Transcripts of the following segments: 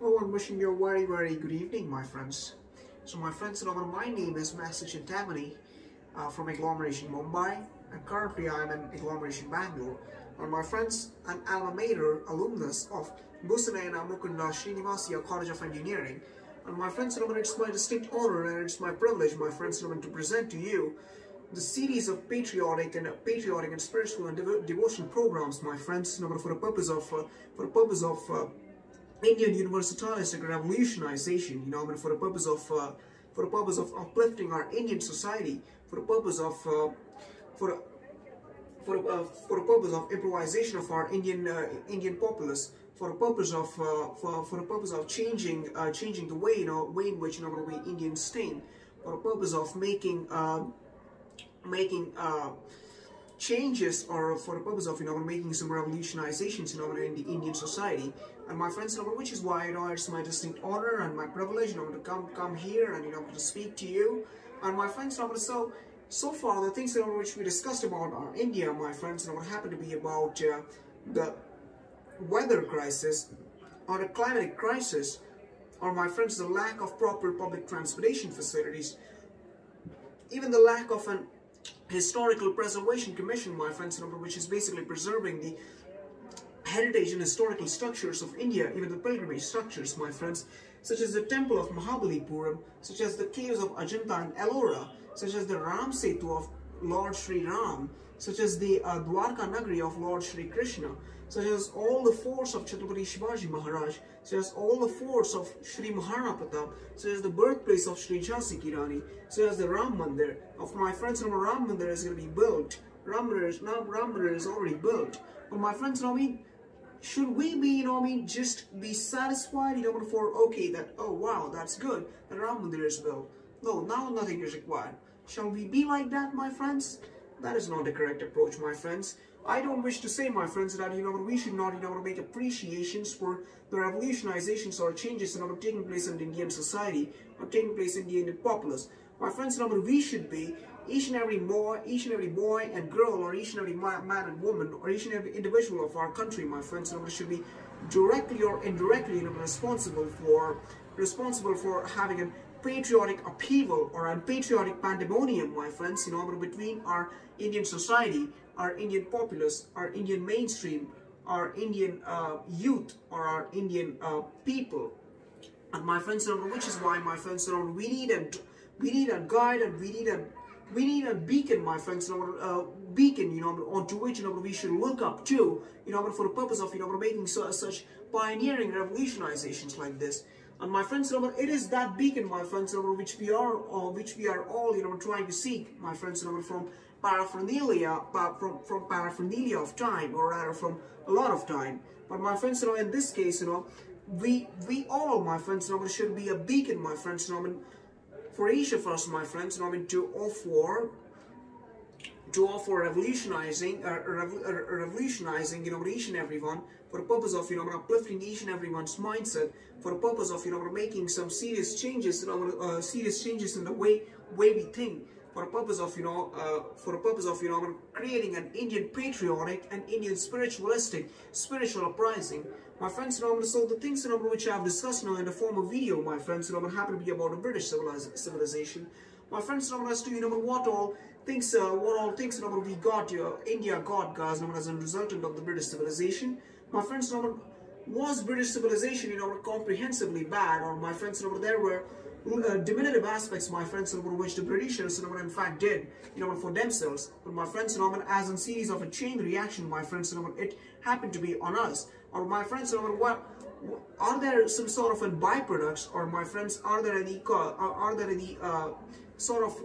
Oh, I'm wishing you a very good evening, my friends. So my friends, my name is Master Chintamani from agglomeration Mumbai, and currently I am in agglomeration Bangalore. And my friends, an alma mater alumnus of Busanayana Mukunda Srinivasiya College of Engineering. And my friends, it's my distinct honor and it's my privilege, my friends, to present to you the series of patriotic and spiritual and devotional programs, my friends, for the purpose of Indian Universatileistic revolutionization, for the purpose of uplifting our Indian society, for the purpose of improvisation of our Indian populace, for the purpose of changing the way way in which we Indians think, for the purpose of making changes, or for the purpose of making some revolutionizations in the Indian society. And my friends, which is why it's my distinct honor and my privilege to come here and to speak to you. And my friends, so far the things which we discussed about our India, my friends, happen to be about the weather crisis, or the climatic crisis, or my friends, the lack of proper public transportation facilities, even the lack of an historical preservation commission, my friends, which is basically preserving the heritage and historical structures of India, even the pilgrimage structures, my friends, such as the temple of Mahabalipuram, such as the caves of Ajanta and Ellora, such as the Ram Setu of Lord Sri Ram, such as the Dwarka Nagari of Lord Sri Krishna, such as all the forts of Chhatrapati Shivaji Maharaj, such as all the forts of Sri Maharana Pratap, such as the birthplace of Sri Jhansi Ki Rani, such as the Ram Mandir. Of my friends, Ram Mandir is going to be built. Ram Mandir is already built. But my friends, should we be, just be satisfied, for, okay, that, oh wow, that's good, the Ram Mandir is built. No, now nothing is required. Shall we be like that, my friends? That is not the correct approach, my friends. I don't wish to say, my friends, that, we should not, make appreciations for the revolutionizations or changes, taking place in the Indian society, or taking place in the Indian populace. My friends, we should be, each and every boy and girl, or each and every man and woman, or each and every individual of our country, my friends, should be directly or indirectly, responsible for having a patriotic upheaval or a patriotic pandemonium, my friends, between our Indian society, our Indian populace, our Indian mainstream, our Indian youth, or our Indian people. And my friends, which is why, my friends, we need a guide, and we need a beacon, my friends, beacon, onto which, we should look up to, for the purpose of, making such pioneering revolutionizations like this. And my friends, it is that beacon, my friends, which we are all, trying to seek, my friends, from paraphernalia of time, or rather from a lot of time. But my friends, in this case, we all, my friends, should be a beacon, my friends, for each of us, my friends, to offer revolutionizing, each and everyone, for the purpose of, uplifting each and everyone's mindset, for the purpose of, making some serious changes, in the way we think, for the purpose of, creating an Indian patriotic and Indian spiritual uprising. My friends, so the things, which I have discussed, in the form of video, my friends, happen to be about the British civilization. My friends, as to, what all things, we got, India got, guys, as a resultant of the British civilization. My friends, was British civilization, comprehensively bad, or my friends, there were diminutive aspects, my friends, which the Britishers, in fact did, for themselves. But my friends, as in series of a chain reaction, my friends, it happened to be on us. Or my friends, what are there some sort of byproducts, or my friends, are there any sort of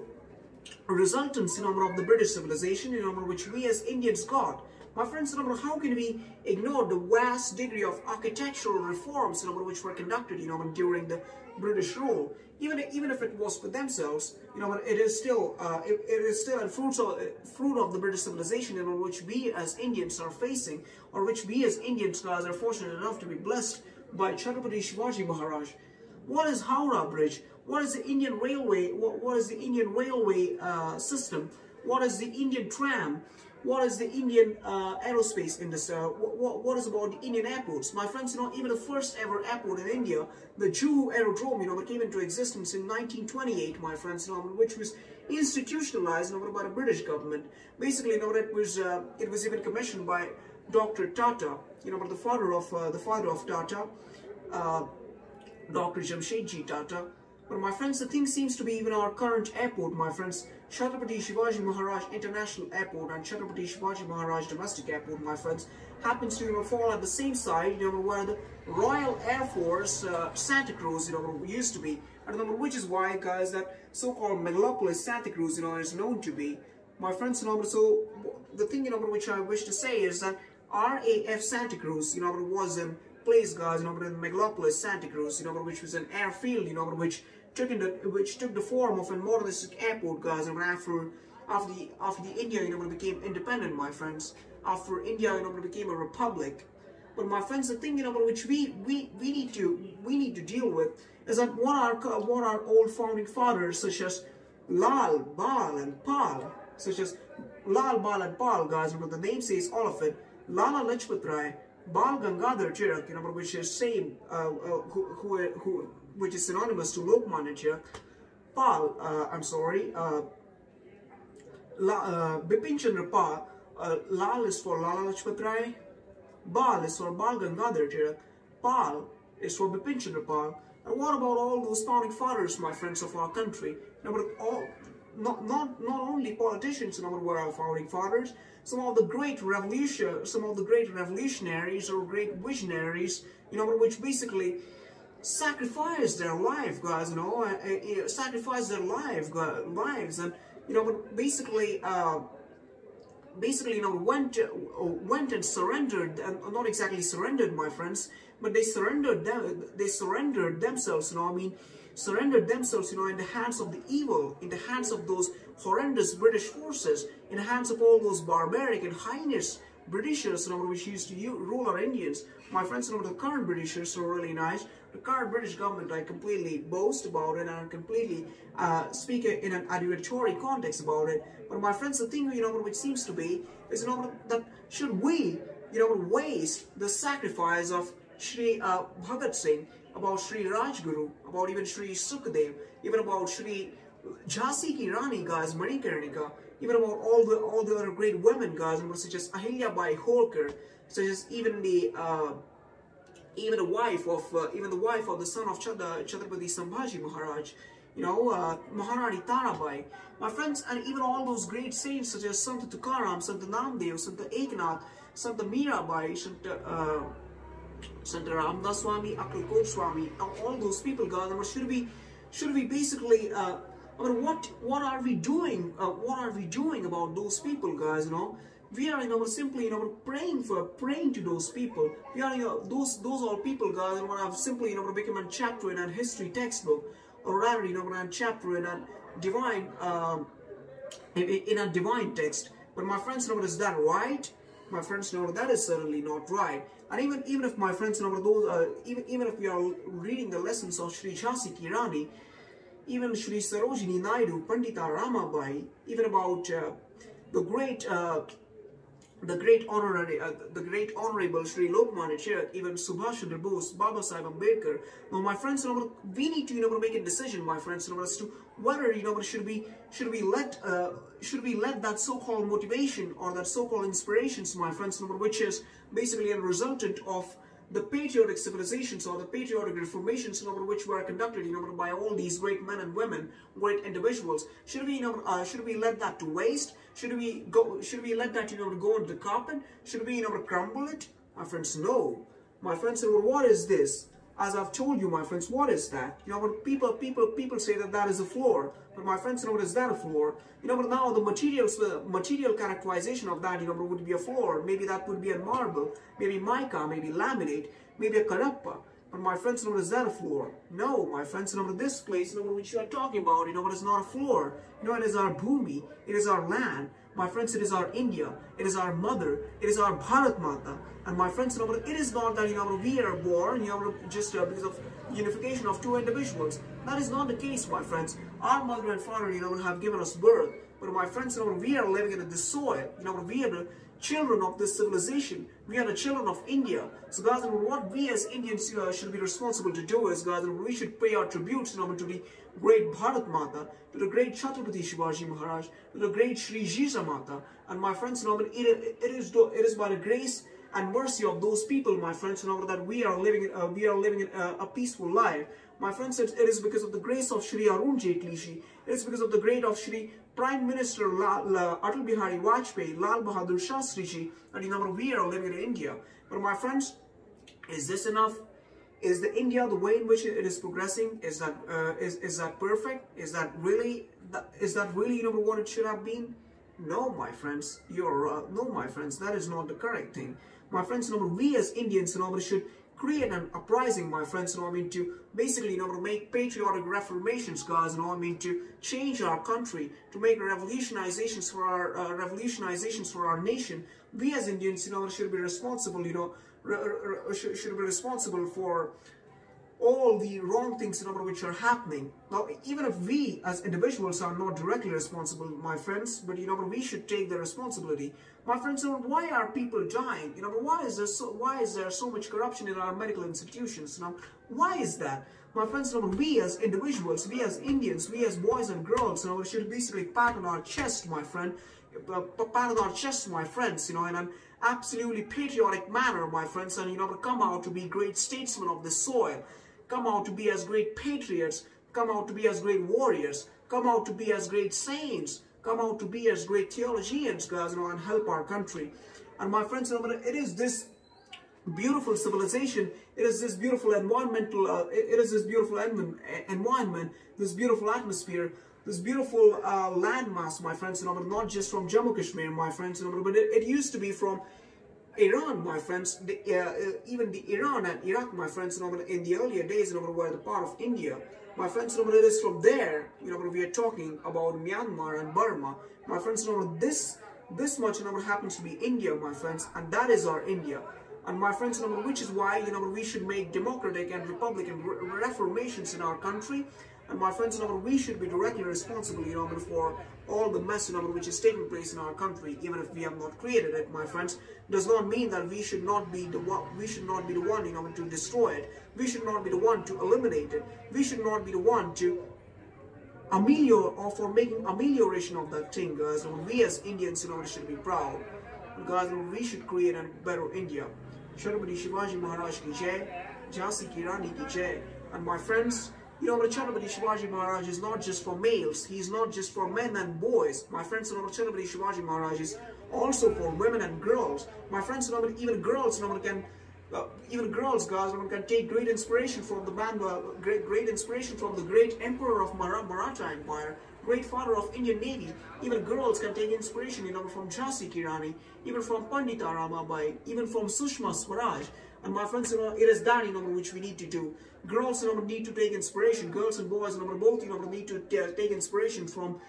resultants, of the British civilization, which we as Indians got? My friends, how can we ignore the vast degree of architectural reforms, which were conducted, during the British rule? Even if it was for themselves, it is still a fruit of the British civilization, which we as Indians are facing, or which we as Indians, guys, are fortunate enough to be blessed by Chhatrapati Shivaji Maharaj. What is Howrah Bridge? What is the Indian Railway? What is the Indian Railway system? What is the Indian tram? what is the Indian aerospace industry, what is about the Indian airports. My friends, you know, even the first ever airport in India, the Juhu Aerodrome, you know, came into existence in 1928, my friends, you know, which was institutionalized, you know, by the British government. Basically, you know, it was even commissioned by Dr. Tata, you know, the father of Tata, Dr. Jamshedji Tata. But my friends, the thing seems to be even our current airport, my friends, Chhatrapati Shivaji Maharaj International Airport and Chhatrapati Shivaji Maharaj Domestic Airport, my friends, happens to, you know, fall at the same side, you know, where the Royal Air Force Santa Cruz, you know, used to be. I don't know, which is why, guys, that so-called megalopolis Santa Cruz, you know, is known to be. My friends, you know, so the thing, you know, which I wish to say is that RAF Santa Cruz, you know, was in place, guys, you know, in megalopolis Santa Cruz, you know, which was an airfield, you know, which took the form of a modernistic airport, guys, and after the India, you know, became independent, my friends. After India, you know, became a republic. But my friends, the thing, you know, which we need to deal with is that what our old founding fathers, such as Lal, Bal, and Pal, guys, you know, the name says all of it. Lala Lajpat Rai, Bal Gangadhar Tilak, you know, which is same, which is synonymous to Lokmanya Tilak. Pal, Bipin Chandra Pal, Lal is for Lala Lajpat Rai, Bal is for Bal Gangadhar Tilak, Pal is for Bipin Chandra Pal. And what about all those founding fathers, my friends, of our country? You know, but not only politicians, you know, were our founding fathers. Some of the great revolutionaries or great visionaries, you know, which basically sacrificed their life, guys, you know, sacrificed their lives, and you know, basically, you know, went and surrendered, and not exactly surrendered, my friends, but they surrendered themselves, you know, I mean, surrendered themselves, you know, in the hands of the evil, in the hands of those horrendous British forces, in the hands of all those barbaric and heinous Britishers, you know, which used to rule our Indians. My friends, you know, the current Britishers are really nice. The current British government, I completely boast about it, and I completely speak in an adulatory context about it. But my friends, the thing, you know, which seems to be is, you know, that should we, you know, waste the sacrifice of Shri Bhagat Singh, about Shri Rajguru, about even Shri Sukhdev, even about Shri Jhansi Ki Rani, guys, Manikarnika, even about all the other great women, guys, such as Ahilya Bai Holkar, such as even the wife of the son of Chhatrapati Sambhaji Maharaj, you know, Maharani Tarabai, my friends, and even all those great saints such as Sant Tukaram, Sant Namdev, Sant Eknath, Sant Mirabai, Sant Ramdas Swami, Akal Kot Swami, all those people, guys, should we basically, I mean, what are we doing? What are we doing about those people, guys? You know, we are, you know, simply, you know, praying to those people. We are, you know, those all people, guys, who have simply, you know, become a chapter in a history textbook, or rather, you know, a chapter in a divine, text. But my friends, you know, is that right? My friends, you know, that is certainly not right. And even if my friends, you know, those, even if we are reading the lessons of Shri Jhansi Ki Rani, even Shri Sarojini Naidu, Pandita Ramabai, even about the great honorable Shri Lokmanya Tilak, even Subhash Chandra Bose, Baba Sahib Ambedkar. Now, my friends, you know, we need to, you know, make a decision, my friends, you know, as to whether, you know, should we let that so-called motivation or that so-called inspirations, my friends, you know, which is basically a resultant of the patriotic civilizations or the patriotic reformations, you know, which were conducted, you know, by all these great men and women, great individuals. Should we, you know, should we let that to waste? Should we let that, you know, go into the carpet? Should we, you know, crumble it? My friends, no. My friends, you know, what is this? As I've told you, my friends, what is that? You know, when people say that is a floor. But my friends, you know, what is that a floor? You know, but now the material characterization of that, you know, would be a floor. Maybe that would be a marble, maybe mica, maybe laminate, maybe a karappa. But my friends, you know, is that a floor? No, my friends, you know, this place, you know, which you are talking about, you know, is not a floor. You know, it is our bhumi, it is our land. My friends, it is our India, it is our mother, it is our Bharat Mata. And my friends, you know, it is not that, you know, we are born, you know, just because of unification of two individuals. That is not the case, my friends. Our mother and father, you know, have given us birth. But my friends, you know, we are living in this soil. You know, we are the children of this civilization. We are the children of India. So guys, you know, what we as Indians should be responsible to do is, guys, you know, we should pay our tributes, you know, to the great Bharat Mata, to the great Chhatrapati Shivaji Maharaj, to the great Shri Jija Mata. And my friends, you know, it is by the grace and mercy of those people, my friends, you know, that we are living a peaceful life. My friends, it is because of the grace of Shri Arun Jaitley Ji. It is because of the grace of Shri Prime Minister Atal Bihari Vajpayee, Lal Bahadur Shastri Ji, and you know, we are living in India. But my friends, is this enough? Is the India the way in which it is progressing? Is that perfect? Is that really you know what it should have been? No, my friends, no, my friends, that is not the correct thing. My friends, you know, we as Indians, you know, should create an uprising, my friends, you know, I mean, to basically, you know, to make patriotic reformations, guys, you know, I mean, to change our country, to make revolutionizations for our nation. We as Indians, you know, should be responsible, you know, should be responsible for all the wrong things, you know, which are happening. Now, even if we as individuals are not directly responsible, my friends, but you know, we should take the responsibility. My friends, you know, why are people dying? You know, why is there so much corruption in our medical institutions? You know, why is that? My friends, you know, we as individuals, we as Indians, we as boys and girls, you know, should basically pat on our chest, my friend, pat on our chest, my friends, you know, in an absolutely patriotic manner, my friends, and you know, come out to be great statesmen of the soil. Come out to be as great patriots, come out to be as great warriors, come out to be as great saints, come out to be as great theologians, guys, you know, and help our country. And my friends, you know, it is this beautiful civilization, it is this beautiful environmental, it is this beautiful environment, this beautiful atmosphere, this beautiful landmass, my friends, you know, not just from Jammu Kashmir, my friends, you know, but it used to be from Iran, my friends, even the Iran and Iraq, my friends, you know, in the earlier days, you know, were the part of India. My friends, you know, it is from there, you know, we are talking about Myanmar and Burma. My friends, you know, this much, you know, happens to be India, my friends, and that is our India. And my friends, you know, which is why, you know, we should make democratic and republican reformations in our country. And my friends, you know, we should be directly responsible, you know, for all the mess, you know, which is taking place in our country, even if we have not created it, my friends. Does not mean that we should not be the one, you know, to destroy it. We should not be the one to eliminate it. We should not be the one to for making amelioration of that thing, guys. And we as Indians, you know, should be proud. Guys, we should create a better India. Chhatrapati Shivaji Maharaj ki jai, Jhansi ki Rani ki jai. And my friends, you know, Chhatrapati Shivaji Maharaj is not just for males, he is not just for men and boys. My friends, you know, Chhatrapati Shivaji Maharaj is also for women and girls. My friends, you know, even girls, you know, can, even girls, guys, you know, can take great inspiration from the man, great inspiration from the great emperor of Maratha Empire, great father of Indian Navy. Even girls can take inspiration, you know, from Jhansi ki Rani, even from Pandita Ramabai, even from Sushma Swaraj. And my friends, you know, it is that, you know, which we need to do. Girls, you know, need to take inspiration. Girls and boys, you know, both, you know, need to take inspiration from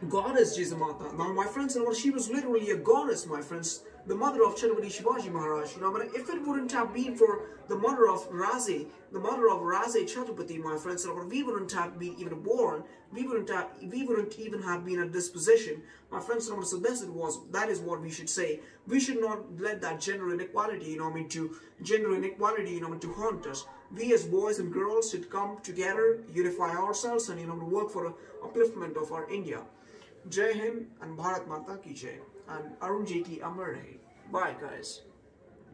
Goddess Jija Mata. Now, my friends, you know, she was literally a goddess, my friends. The mother of Chhatrapati Shivaji Maharaj. You know, but if it wouldn't have been for the mother of Raze Chhatrapati, my friends, you know, we wouldn't have been even born. We wouldn't even have been at this position, my friends. You know, so that is what we should say. We should not let that gender inequality, you know, to haunt us. We as boys and girls should come together, unify ourselves, and you know, work for the upliftment of our India. Jai Hind and Bharat Mata ki Jai. And Arun Jaitley Amar Rahe. Bye, guys.